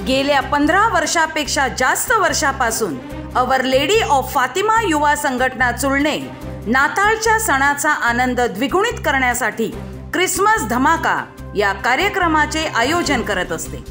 गेल्या 15 वर्षापेक्षा जास्त वर्षापासून अवर लेडी ऑफ फातिमा युवा संघटना चुळणे नाताळच्या सणाचा आनंद द्विगुणित करण्यासाठी क्रिसमस धमाका या कार्यक्रमाचे आयोजन करत असते।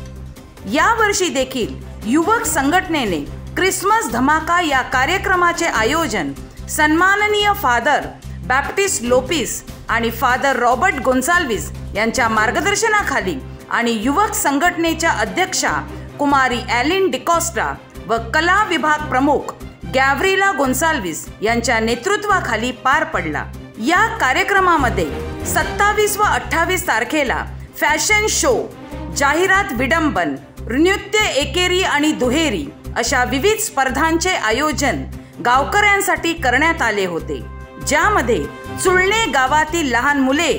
या वर्षी देखील युवक संघटनेने क्रिसमस धमाका या कार्यक्रमाचे आयोजन सन्माननीय फादर बॅप्टिस्ट लोपिस आणि फादर रॉबर्ट गोन्साल्विस यांच्या मार्गदर्शनाखाली आणि युवक संघटनेच्या अध्यक्षा कुमारी ॲलिन डिकॉस्टा व कला विभाग प्रमुख गॅव्रिला गोन्साल्विस यांच्या नेतृत्वाखाली पार पडला। या कार्यक्रमामध्ये 27 व 28 तारखेला फॅशन शो, जाहिरात विडंबन, नृत्य एकेरी आणि दुहेरी अशा विविध स्पर्धांचे आयोजन गावकऱ्यांसाठी करण्यात आले होते, ज्यामध्ये चुळणे गावातील लहान मुले,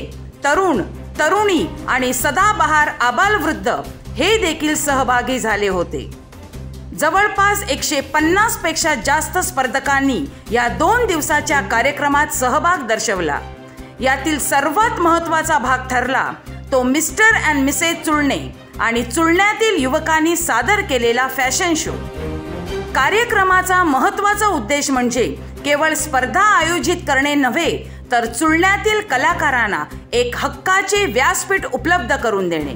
तरुण, तरुणी आणि सदाबहार आबालवृद्ध हे देखील सहभागी झाले होते। जवळपास 150 पेक्षा जास्त स्पर्धकांनी या 2 दिवसाच्या कार्यक्रमात सहभाग दर्शवला। यातील सर्वात महत्त्वाचा भाग ठरला तो मिस्टर अँड मिसेस चुळणे आणि चुळण्यातील युवकांनी सादर केलेला फॅशन शो। कार्यक्रमाचा महत्त्वाचा उद्देश म्हणजे केवळ स्पर्धा आयोजित करणे नव्हे, तर चुळण्यातील कलाकारांना एक हक्काचे व्यासपीठ उपलब्ध करून देणे,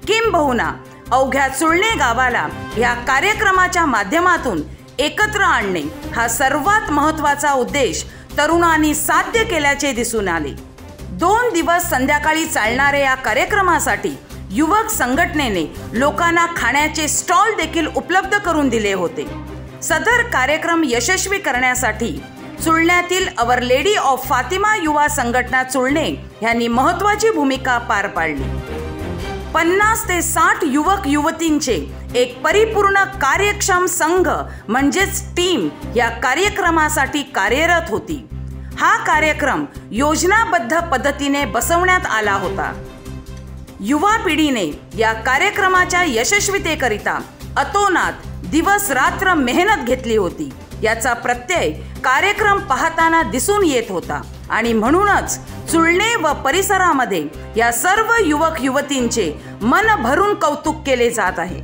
किंबहुना अवघ्या चुळणे गावाला या कार्यक्रमाच्या माध्यमातून एकत्र आणणे हा सर्वात महत्त्वाचा उद्देश तरुणांनी साध्य केल्याचे दिसून आले। 2 दिवस संध्याकाळी चालणाऱ्या या कार्यक्रमासाठी युवक संघटनेने लोकांना खाण्याचे स्टॉल देखील उपलब्ध करून दिले होते। सदर कार्यक्रम यशस्वी करण्यासाठी चुळण्यातील अवर लेडी ऑफ फातिमा युवा संघटना चुळणे यांनी महत्त्वाची भूमिका पार पाडली। 50 ते 60 युवक युवतींचे एक परिपूर्ण कार्यक्षम संघ म्हणजेच टीम या कार्यक्रमासाठी कार्यरत होती। हा कार्यक्रम योजनाबद्ध पद्धतीने बसवण्यात आला होता। युवा पिढीने या कार्यक्रमाच्या यशस्वीतेकरिता अतोनात दिवस रात्र मेहनत घेतली होती, याचा प्रत्यय कार्यक्रम पाहताना दिसून येत होता आणि म्हणूनच चुळणे व परिसरामध्ये या सर्व युवक युवतींचे मन भरून कौतुक केले जात आहे।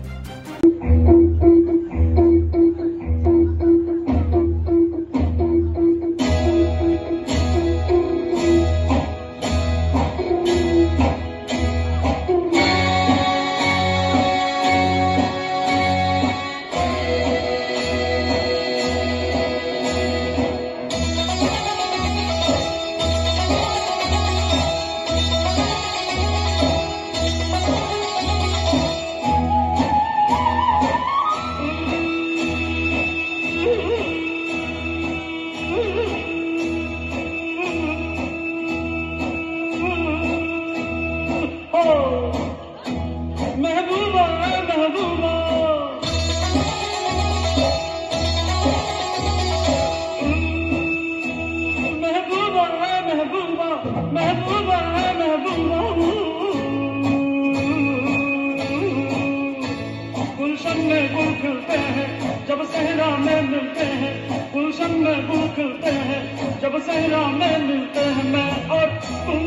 जब सहरा में मिलते हैं, गुलशन में गुल खिलते हैं, जब सहरा में मिलते हैं मैं और तुम।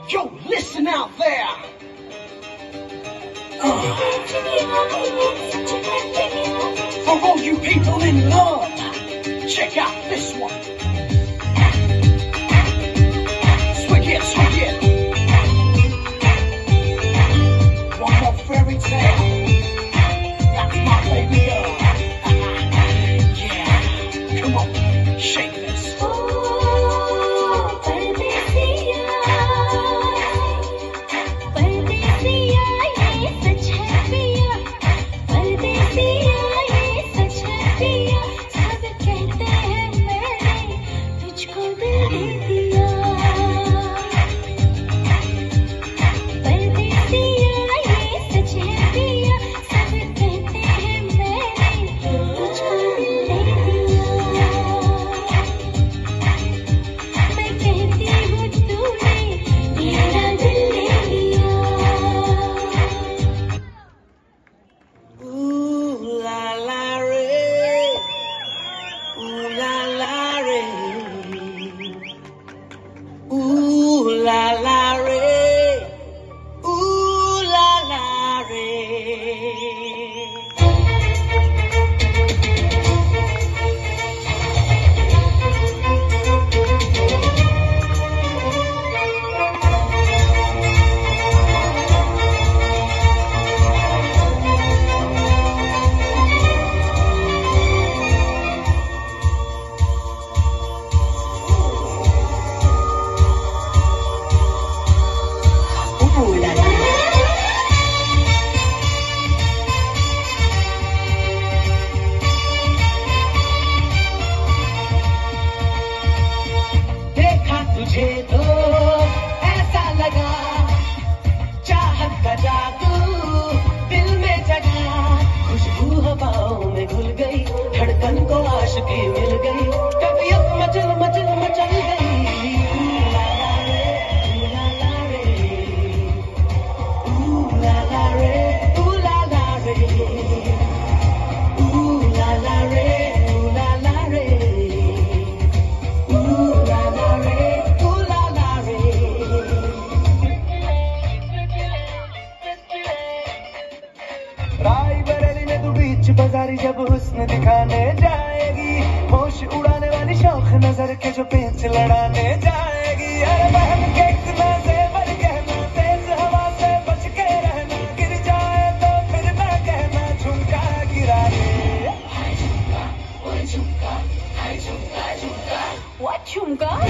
Yo, listen out there. For all you people in love, check out this one. Swig it, swig it. One more fairy tale. That's my baby girl. Yeah, come on, shake this. आई बरेली में तू beach बाजारी जब हुस्न दिखाने जाएगी, होश उड़ाने वाली शौक नजर के जो पेच लड़ाने जाएगी। अरे बहन के इतना जेवर कहना, तेज हवा से बच के रहना, गिर जाए तो फिर ना कहना झुमका गिरा दे। What झुमका?